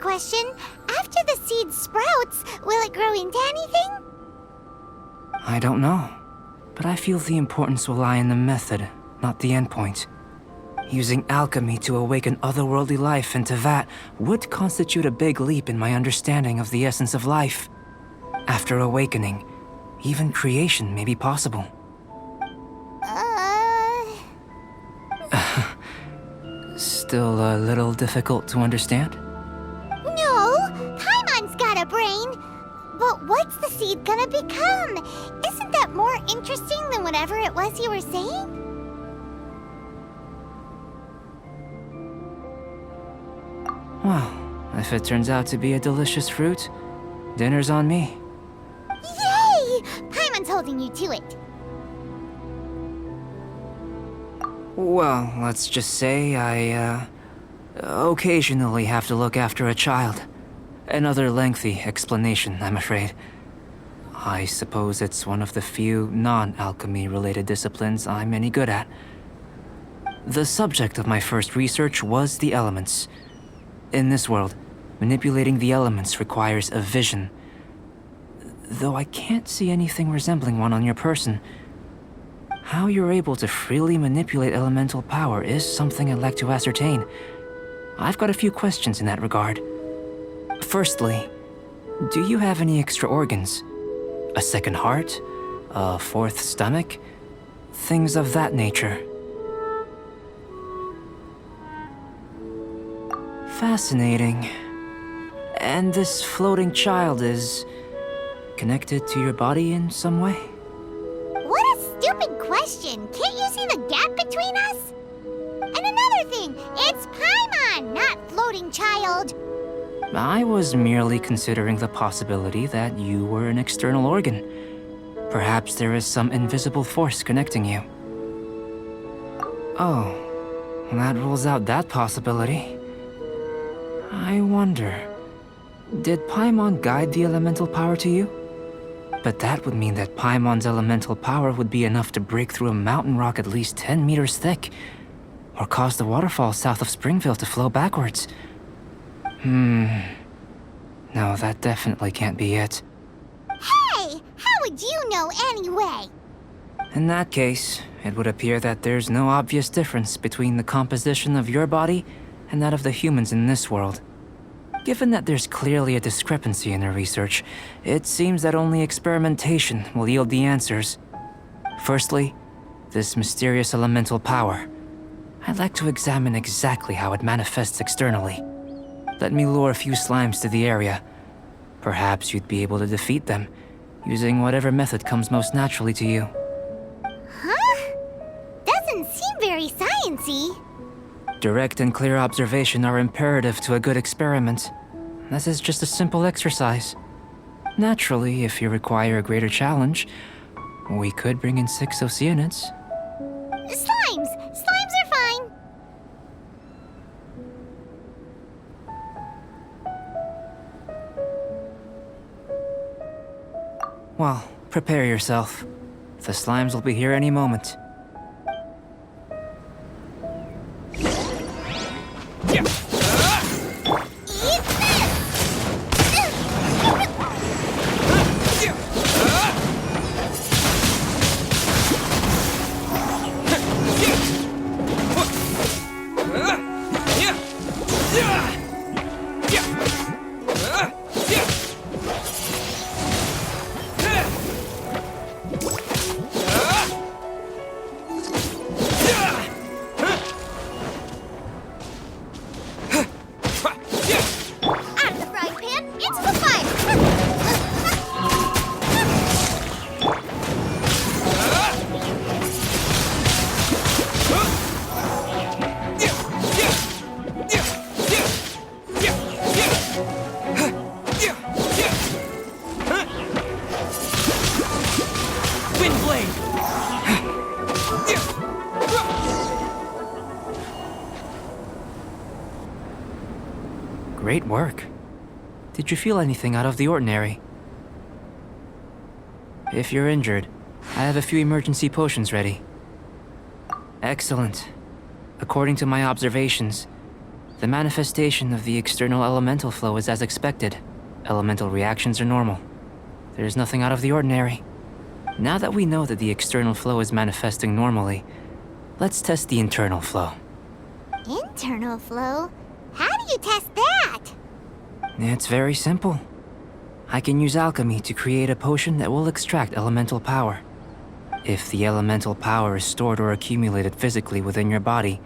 Question. After the seed sprouts, will it grow into anything? I don't know, but I feel the importance will lie in the method, not the endpoint. Using alchemy to awaken otherworldly life into that would constitute a big leap in my understanding of the essence of life. After awakening, even creation may be possible. Still a little difficult to understand? But what's the seed gonna become? Isn't that more interesting than whatever it was you were saying? Well, if it turns out to be a delicious fruit, dinner's on me. Yay! Paimon's holding you to it. Well, let's just say I, occasionally have to look after a child. Another lengthy explanation, I'm afraid. I suppose it's one of the few non-alchemy-related disciplines I'm any good at. The subject of my first research was the elements. In this world, manipulating the elements requires a vision. Though I can't see anything resembling one on your person. How you're able to freely manipulate elemental power is something I'd like to ascertain. I've got a few questions in that regard. Firstly, do you have any extra organs? A second heart? A fourth stomach? Things of that nature. Fascinating. And this floating child is connected to your body in some way? What a stupid question! Can't you see the gap between us? And another thing, it's Paimon, not floating child. I was merely considering the possibility that you were an external organ. Perhaps there is some invisible force connecting you. Oh, that rules out that possibility. I wonder, did Paimon guide the elemental power to you? But that would mean that Paimon's elemental power would be enough to break through a mountain rock at least 10 meters thick, or cause the waterfall south of Springville to flow backwards. No, that definitely can't be it. Hey! How would you know anyway? In that case, it would appear that there's no obvious difference between the composition of your body and that of the humans in this world. Given that there's clearly a discrepancy in their research, it seems that only experimentation will yield the answers. Firstly, this mysterious elemental power. I'd like to examine exactly how it manifests externally. Let me lure a few slimes to the area. Perhaps you'd be able to defeat them, using whatever method comes most naturally to you. Huh? Doesn't seem very sciencey. Direct and clear observation are imperative to a good experiment. This is just a simple exercise. Naturally, if you require a greater challenge, we could bring in 6 Oceanids. Slimes! Slimes are fine! Well, prepare yourself. The slimes will be here any moment. Great work. Did you feel anything out of the ordinary? If you're injured, I have a few emergency potions ready. Excellent. According to my observations, the manifestation of the external elemental flow is as expected. Elemental reactions are normal. There's nothing out of the ordinary. Now that we know that the external flow is manifesting normally, let's test the internal flow. Internal flow? How do you test that? It's very simple. I can use alchemy to create a potion that will extract elemental power. If the elemental power is stored or accumulated physically within your body,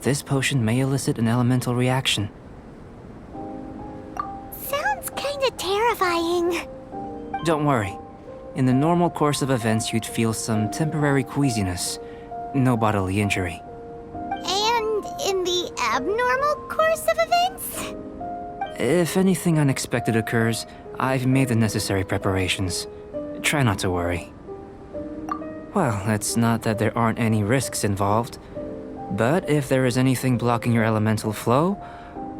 this potion may elicit an elemental reaction. Sounds kinda terrifying. Don't worry. In the normal course of events, you'd feel some temporary queasiness. No bodily injury. And in the abnormal course of events? If anything unexpected occurs, I've made the necessary preparations. Try not to worry. Well, it's not that there aren't any risks involved, but if there is anything blocking your elemental flow,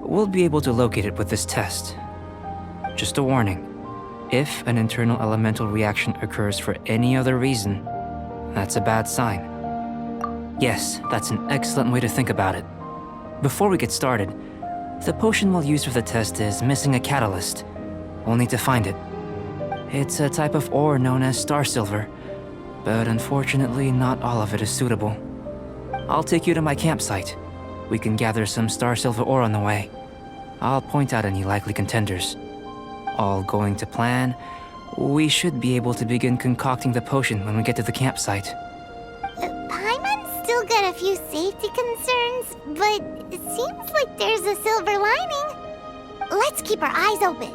we'll be able to locate it with this test. Just a warning. If an internal elemental reaction occurs for any other reason, that's a bad sign. Yes, that's an excellent way to think about it. Before we get started, the potion we'll use for the test is missing a catalyst. We'll need to find it. It's a type of ore known as star silver, but unfortunately not all of it is suitable. I'll take you to my campsite. We can gather some star silver ore on the way. I'll point out any likely contenders. All going to plan, we should be able to begin concocting the potion when we get to the campsite. Paimon's still got a few safety concerns, but it seems like there's a silver lining. Let's keep our eyes open.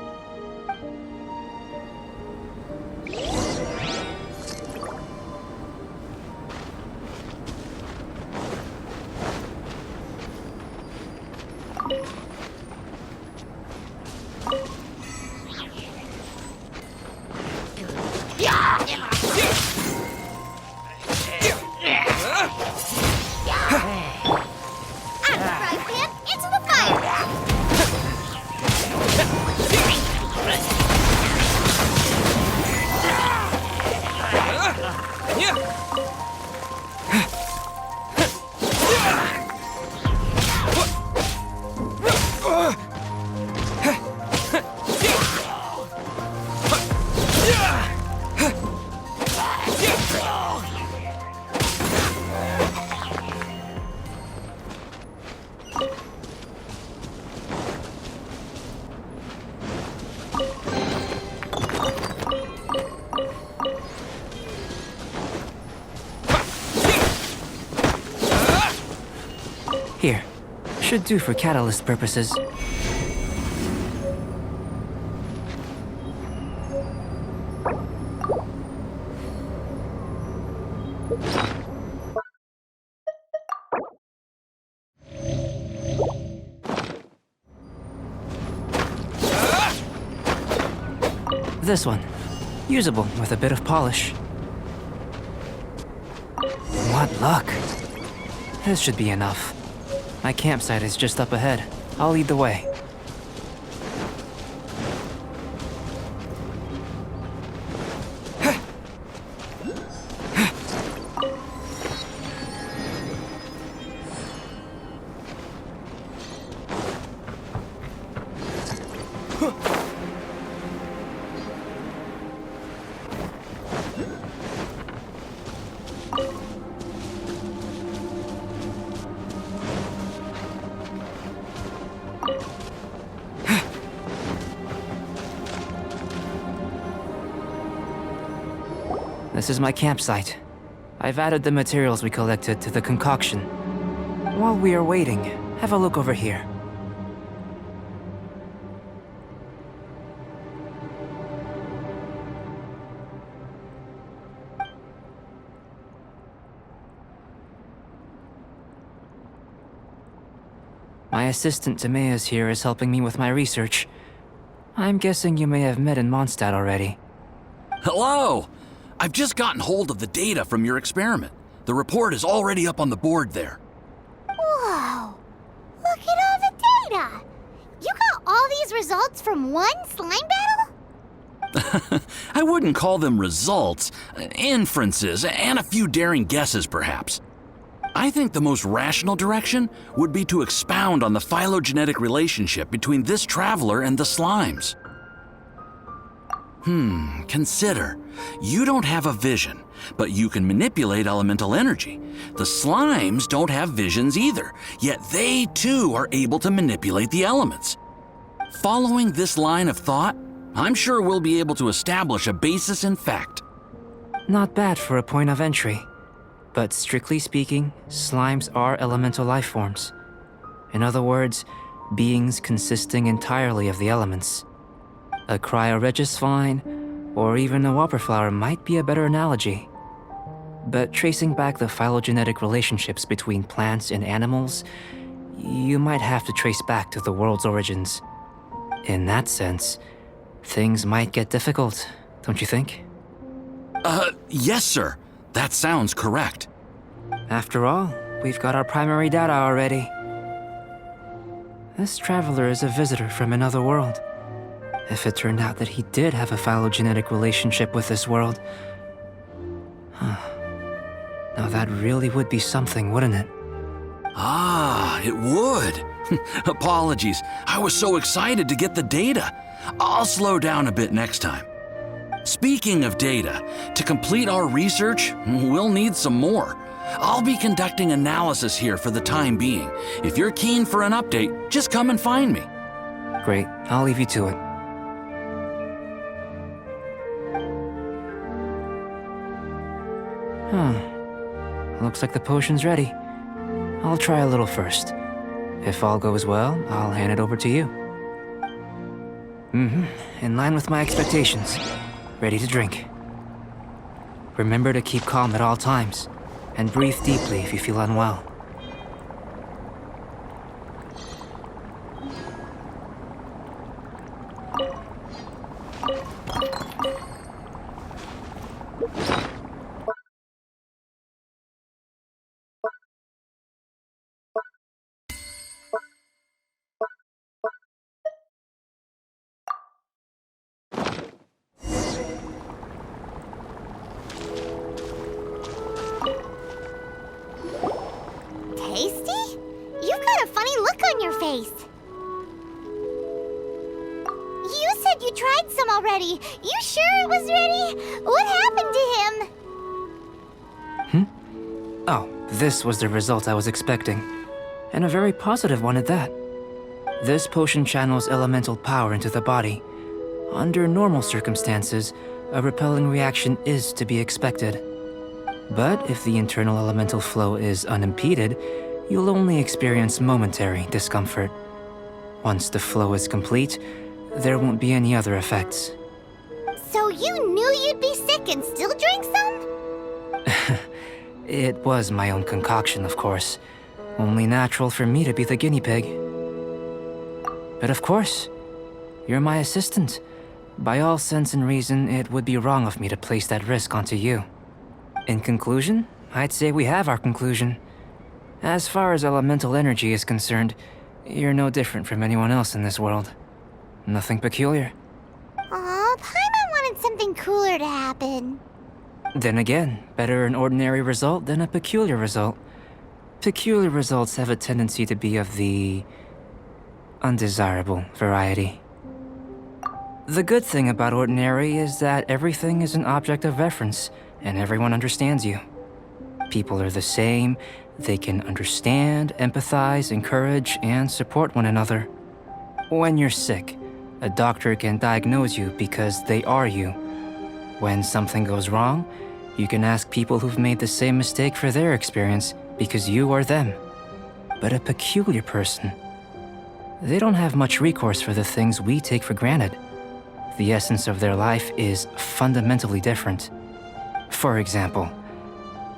Here. Should do for catalyst purposes. This one. Usable with a bit of polish. What luck. This should be enough. My campsite is just up ahead. I'll lead the way. This is my campsite. I've added the materials we collected to the concoction. While we are waiting, have a look over here. My assistant Timaeus here is helping me with my research. I'm guessing you may have met in Mondstadt already. Hello! I've just gotten hold of the data from your experiment. The report is already up on the board there. Whoa! Look at all the data! You got all these results from one slime battle? I wouldn't call them results, inferences, and a few daring guesses perhaps. I think the most rational direction would be to expound on the phylogenetic relationship between this traveler and the slimes. Consider. You don't have a vision, but you can manipulate elemental energy. The slimes don't have visions either, yet they too are able to manipulate the elements. Following this line of thought, I'm sure we'll be able to establish a basis in fact. Not bad for a point of entry. But strictly speaking, slimes are elemental life forms. In other words, beings consisting entirely of the elements. A cryoregisvine, or even a whopperflower might be a better analogy. But tracing back the phylogenetic relationships between plants and animals, you might have to trace back to the world's origins. In that sense, things might get difficult, don't you think? Yes, sir. That sounds correct. After all, we've got our primary data already. This traveler is a visitor from another world. If it turned out that he did have a phylogenetic relationship with this world... Now that really would be something, wouldn't it? Ah, it would. Apologies. I was so excited to get the data. I'll slow down a bit next time. Speaking of data, to complete our research, we'll need some more. I'll be conducting analysis here for the time being. If you're keen for an update, just come and find me. Great, I'll leave you to it. Looks like the potion's ready. I'll try a little first. If all goes well, I'll hand it over to you. In line with my expectations. Ready to drink. Remember to keep calm at all times, and breathe deeply if you feel unwell. Tasty? You've got a funny look on your face. You said you tried some already. You sure it was ready? What happened to him? Oh, this was the result I was expecting. And a very positive one at that. This potion channels elemental power into the body. Under normal circumstances, a repelling reaction is to be expected. But if the internal elemental flow is unimpeded, you'll only experience momentary discomfort. Once the flow is complete, there won't be any other effects. So you knew you'd be sick and still drank some? It was my own concoction, of course. Only natural for me to be the guinea pig. But of course, you're my assistant. By all sense and reason, it would be wrong of me to place that risk onto you. In conclusion, I'd say we have our conclusion. As far as elemental energy is concerned, you're no different from anyone else in this world. Nothing peculiar. Aw, Paimon wanted something cooler to happen. Then again, better an ordinary result than a peculiar result. Peculiar results have a tendency to be of the undesirable variety. The good thing about ordinary is that everything is an object of reference, and everyone understands you. People are the same, they can understand, empathize, encourage, and support one another. When you're sick, a doctor can diagnose you because they are you. When something goes wrong, You can ask people who've made the same mistake for their experience because you are them. But a peculiar person, they don't have much recourse for the things we take for granted. The essence of their life is fundamentally different. For example,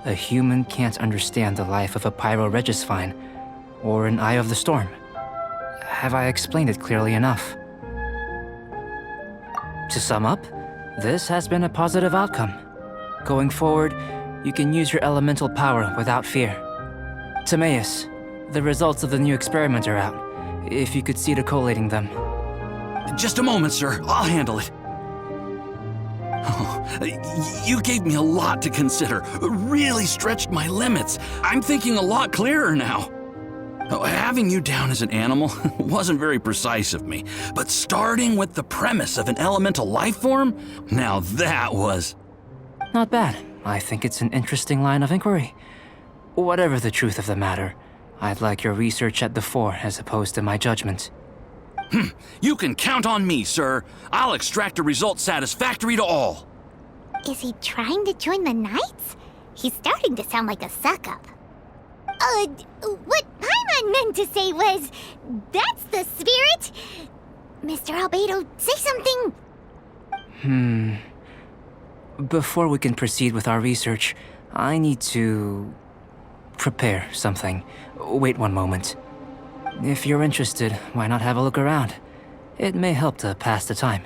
a human can't understand the life of a Pyro-Regisfine or an Eye of the Storm. Have I explained it clearly enough? To sum up, this has been a positive outcome. Going forward, you can use your elemental power without fear. Timaeus, the results of the new experiment are out. If you could see to collating them. Just a moment, sir. I'll handle it. Oh, you gave me a lot to consider. Really stretched my limits. I'm thinking a lot clearer now. Having you down as an animal wasn't very precise of me, but starting with the premise of an elemental life form, now that was... Not bad. I think it's an interesting line of inquiry. Whatever the truth of the matter, I'd like your research at the fore as opposed to my judgment. You can count on me, sir. I'll extract a result satisfactory to all. Is he trying to join the Knights? He's starting to sound like a suck-up. What Paimon meant to say was, that's the spirit! Mr. Albedo, say something! Before we can proceed with our research, I need to... prepare something. Wait one moment. If you're interested, why not have a look around? It may help to pass the time.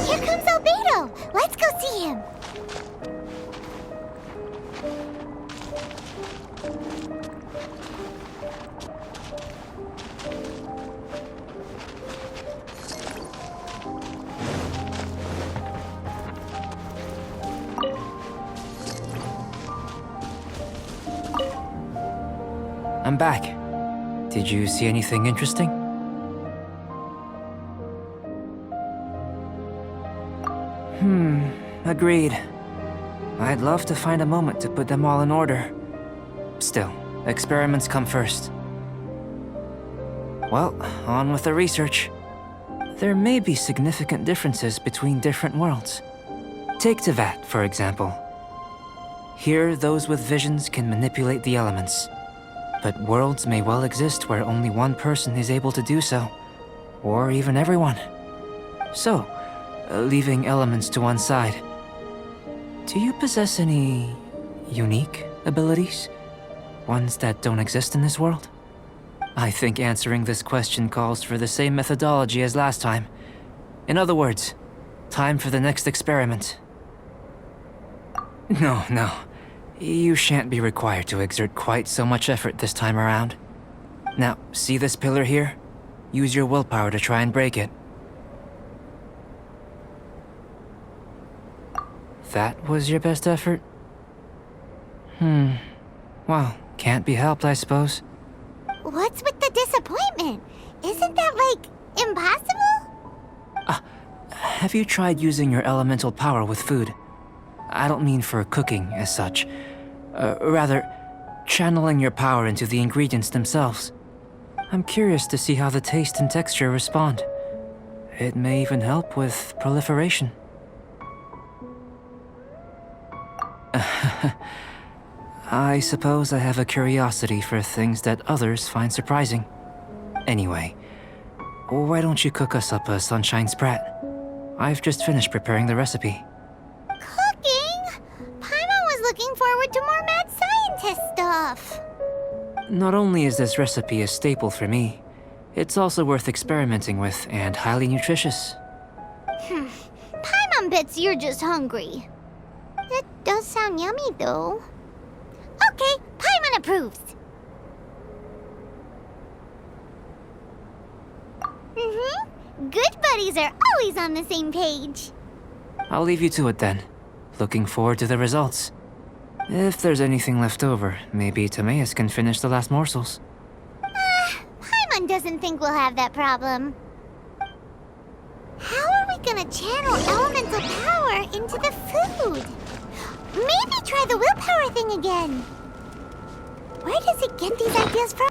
Here comes Albedo! Let's go see him! I'm back. Did you see anything interesting? Agreed. I'd love to find a moment to put them all in order. Still, experiments come first. Well, on with the research. There may be significant differences between different worlds. Take Tevat, for example. Here, those with visions can manipulate the elements. But worlds may well exist where only one person is able to do so. Or even everyone. So, leaving elements to one side. Do you possess any... unique abilities? Ones that don't exist in this world? I think answering this question calls for the same methodology as last time. In other words, time for the next experiment. No. You shan't be required to exert quite so much effort this time around. Now, see this pillar here? Use your willpower to try and break it. That was your best effort? Well, can't be helped, I suppose. What's with the disappointment? Isn't that, like, impossible? Have you tried using your elemental power with food? I don't mean for cooking as such. Rather, channeling your power into the ingredients themselves. I'm curious to see how the taste and texture respond. It may even help with proliferation. I suppose I have a curiosity for things that others find surprising. Anyway, why don't you cook us up a sunshine sprat? I've just finished preparing the recipe. Cooking? Paimon was looking forward to more mad scientist stuff. Not only is this recipe a staple for me, it's also worth experimenting with and highly nutritious. Paimon bets you're just hungry. It does sound yummy, though. Okay, Paimon approves. Good buddies are always on the same page. I'll leave you to it then. Looking forward to the results. If there's anything left over, maybe Timaeus can finish the last morsels. Paimon doesn't think we'll have that problem. How are we gonna channel elemental power into the food? Maybe try the willpower thing again. Where does it get these ideas from?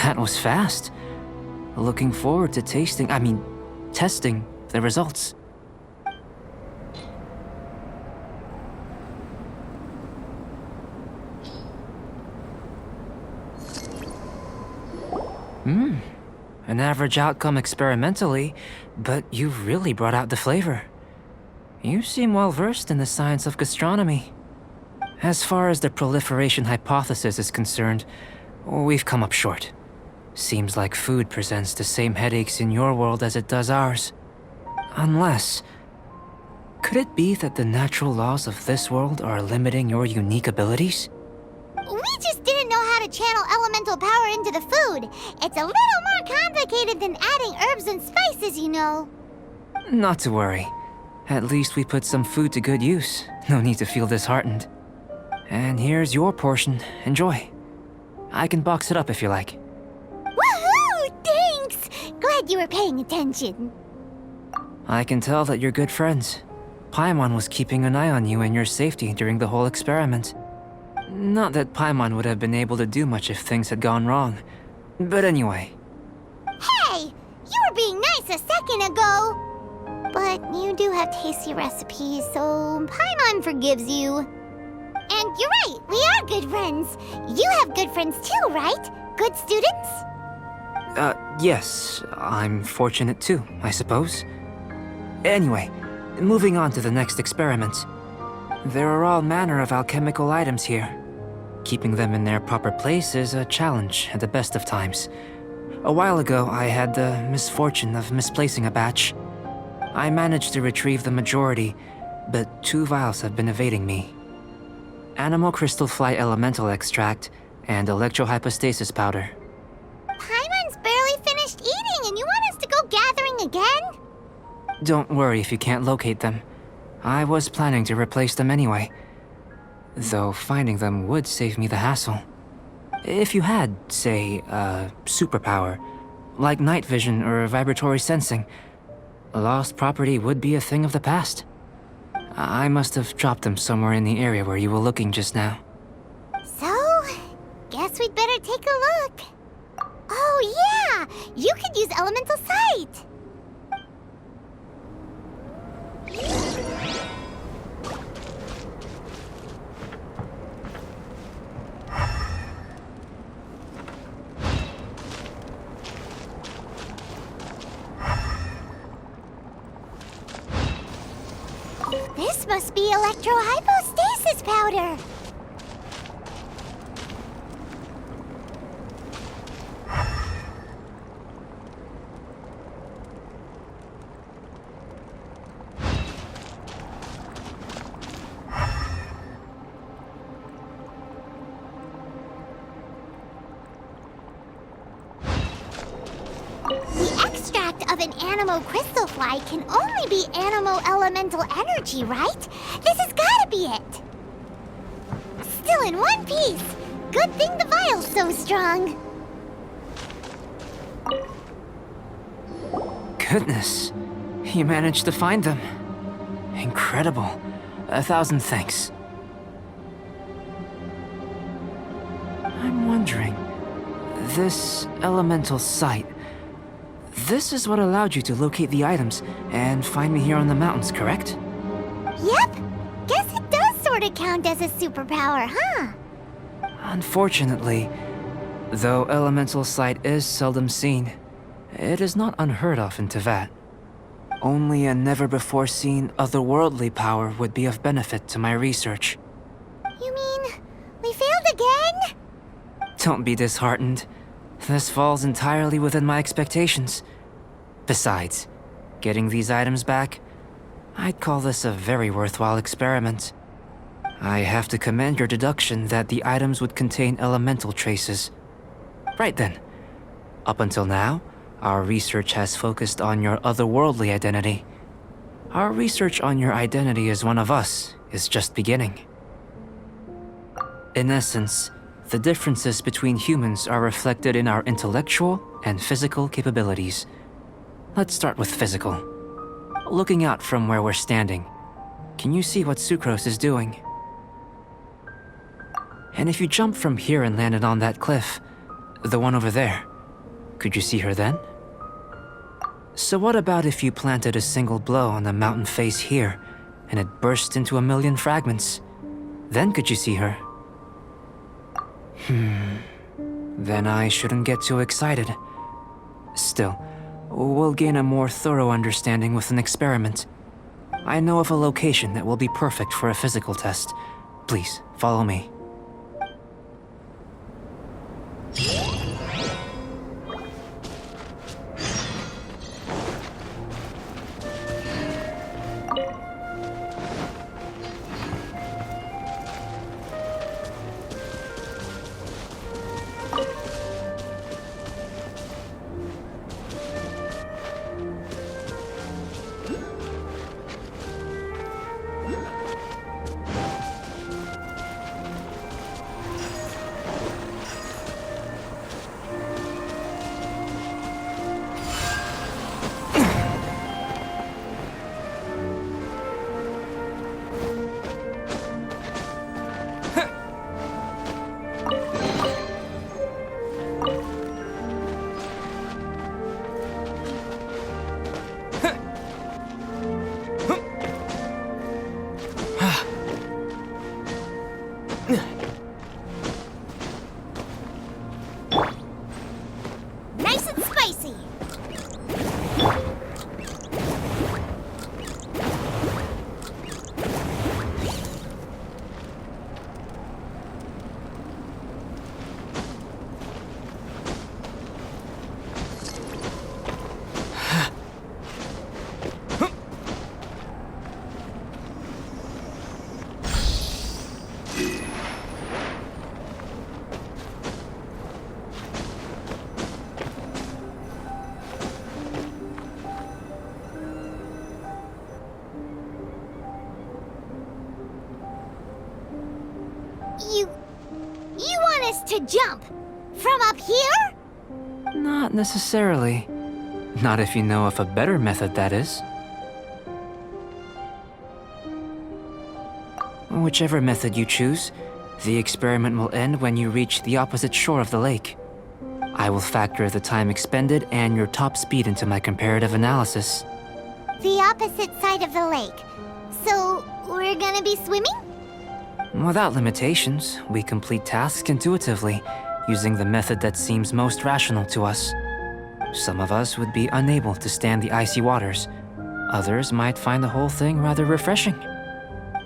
That was fast. Looking forward to testing the results. An average outcome experimentally, but you've really brought out the flavor. You seem well versed in the science of gastronomy. As far as the proliferation hypothesis is concerned, we've come up short. Seems like food presents the same headaches in your world as it does ours. Unless... could it be that the natural laws of this world are limiting your unique abilities? We just didn't know how to channel elemental power into the food. It's a little more complicated than adding herbs and spices, you know. Not to worry. At least we put some food to good use. No need to feel disheartened. And here's your portion. Enjoy. I can box it up if you like. Woohoo! Thanks! Glad you were paying attention. I can tell that you're good friends. Paimon was keeping an eye on you and your safety during the whole experiment. Not that Paimon would have been able to do much if things had gone wrong. But anyway. Hey! You were being nice a second ago! But you do have tasty recipes, so Paimon forgives you. And you're right, we are good friends. You have good friends too, right? Good students? Yes. I'm fortunate too, I suppose. Anyway, moving on to the next experiment. There are all manner of alchemical items here. Keeping them in their proper place is a challenge at the best of times. A while ago, I had the misfortune of misplacing a batch. I managed to retrieve the majority, but 2 vials have been evading me. Animal crystal fly elemental extract and electrohypostasis powder. Paimon's barely finished eating and you want us to go gathering again? Don't worry if you can't locate them. I was planning to replace them anyway. Though finding them would save me the hassle. If you had, say, a superpower, like night vision or vibratory sensing, lost property would be a thing of the past. I must have dropped them somewhere in the area where you were looking just now. So, guess we'd better take a look. Oh yeah! You could use elemental sight! must be electrohypostasis powder. The extract of an animo crystal fly can only be animo elemental energy, right? This has gotta be it. Still in one piece. Good thing the vial's so strong. Goodness, you managed to find them. Incredible. 1,000 thanks. I'm wondering, this elemental sight, this is what allowed you to locate the items and find me here on the mountains, correct? Yep. Guess it does sort of count as a superpower, huh? Unfortunately, though elemental sight is seldom seen, it is not unheard of in Teyvat. Only a never-before-seen otherworldly power would be of benefit to my research. You mean we failed again? Don't be disheartened. This falls entirely within my expectations. Besides, getting these items back, I'd call this a very worthwhile experiment. I have to commend your deduction that the items would contain elemental traces. Right then. Up until now, our research has focused on your otherworldly identity. Our research on your identity as one of us is just beginning. In essence, the differences between humans are reflected in our intellectual and physical capabilities. Let's start with physical. Looking out from where we're standing, can you see what Sucrose is doing? And if you jump from here and landed on that cliff, the one over there, could you see her then? So what about if you planted a single blow on the mountain face here, and it burst into 1,000,000 fragments? Then could you see her? Then I shouldn't get too excited. Still, we'll gain a more thorough understanding with an experiment. I know of a location that will be perfect for a physical test. Please, follow me. Nice and spicy. You want us to jump? From up here? Not necessarily. Not if you know of a better method, that is. Whichever method you choose, the experiment will end when you reach the opposite shore of the lake. I will factor the time expended and your top speed into my comparative analysis. The opposite side of the lake. So, we're gonna be swimming? Without limitations, we complete tasks intuitively, using the method that seems most rational to us. Some of us would be unable to stand the icy waters. Others might find the whole thing rather refreshing.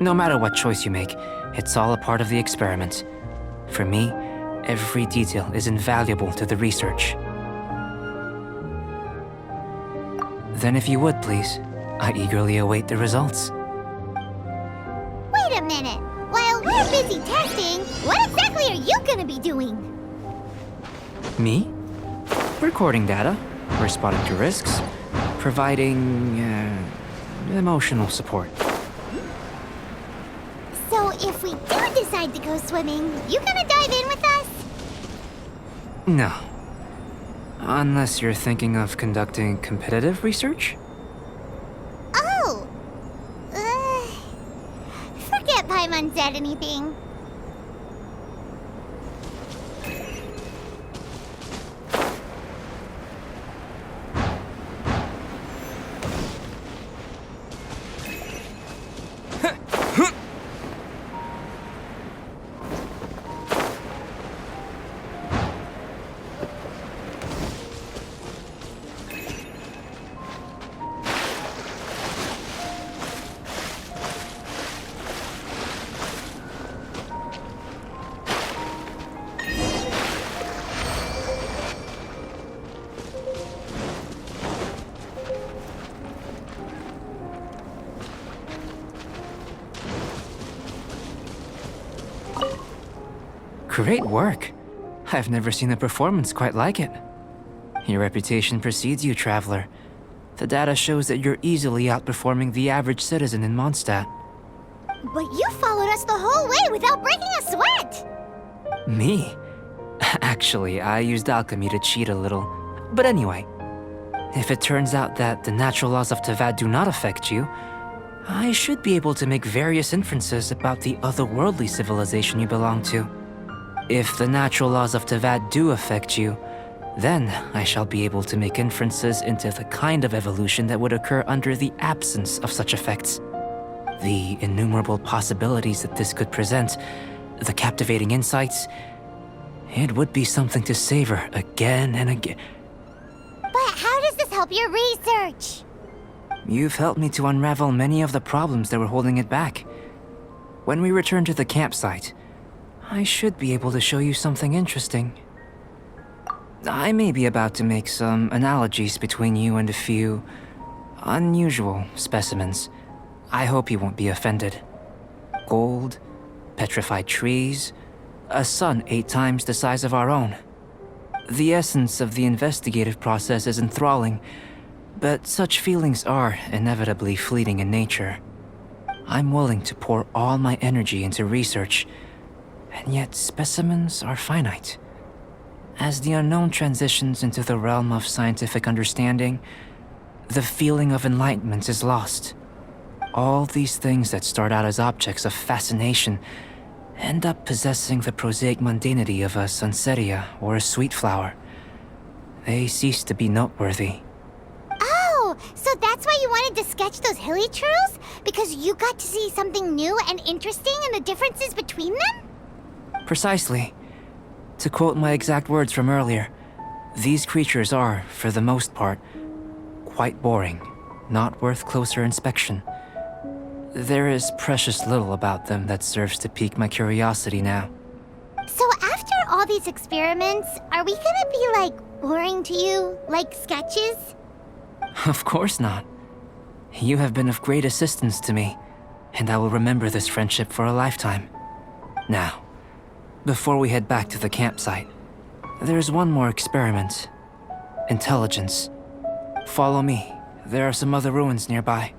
No matter what choice you make, it's all a part of the experiment. For me, every detail is invaluable to the research. Then if you would, please, I eagerly await the results. Wait a minute. While we're busy testing, what exactly are you gonna be doing? Me? Recording data, responding to risks, providing, emotional support. So if we do decide to go swimming, you gonna dive in with us? No. Unless you're thinking of conducting competitive research? Oh! Forget Paimon said anything. Great work. I've never seen a performance quite like it. Your reputation precedes you, Traveler. The data shows that you're easily outperforming the average citizen in Mondstadt. But you followed us the whole way without breaking a sweat! Me? Actually, I used alchemy to cheat a little. But anyway, if it turns out that the natural laws of Tavad do not affect you, I should be able to make various inferences about the otherworldly civilization you belong to. If the natural laws of Tavad do affect you, then I shall be able to make inferences into the kind of evolution that would occur under the absence of such effects. The innumerable possibilities that this could present, the captivating insights, it would be something to savor again and again. But how does this help your research? You've helped me to unravel many of the problems that were holding it back. When we return to the campsite, I should be able to show you something interesting. I may be about to make some analogies between you and a few unusual specimens. I hope you won't be offended. Gold, petrified trees, a sun 8 times the size of our own. The essence of the investigative process is enthralling, but such feelings are inevitably fleeting in nature. I'm willing to pour all my energy into research, and yet specimens are finite. As the unknown transitions into the realm of scientific understanding, the feeling of enlightenment is lost. All these things that start out as objects of fascination end up possessing the prosaic mundanity of a sunsetia or a sweet flower. They cease to be noteworthy. Oh, so that's why you wanted to sketch those hilly churls? Because you got to see something new and interesting and the differences between them? Precisely. To quote my exact words from earlier, these creatures are, for the most part, quite boring, not worth closer inspection. There is precious little about them that serves to pique my curiosity now. So after all these experiments, are we gonna be, like, boring to you? Like sketches? Of course not. You have been of great assistance to me, and I will remember this friendship for a lifetime. Now, before we head back to the campsite, there's one more experiment. Intelligence. Follow me. There are some other ruins nearby.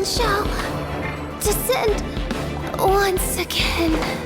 sun shall descend once again.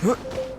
Huh?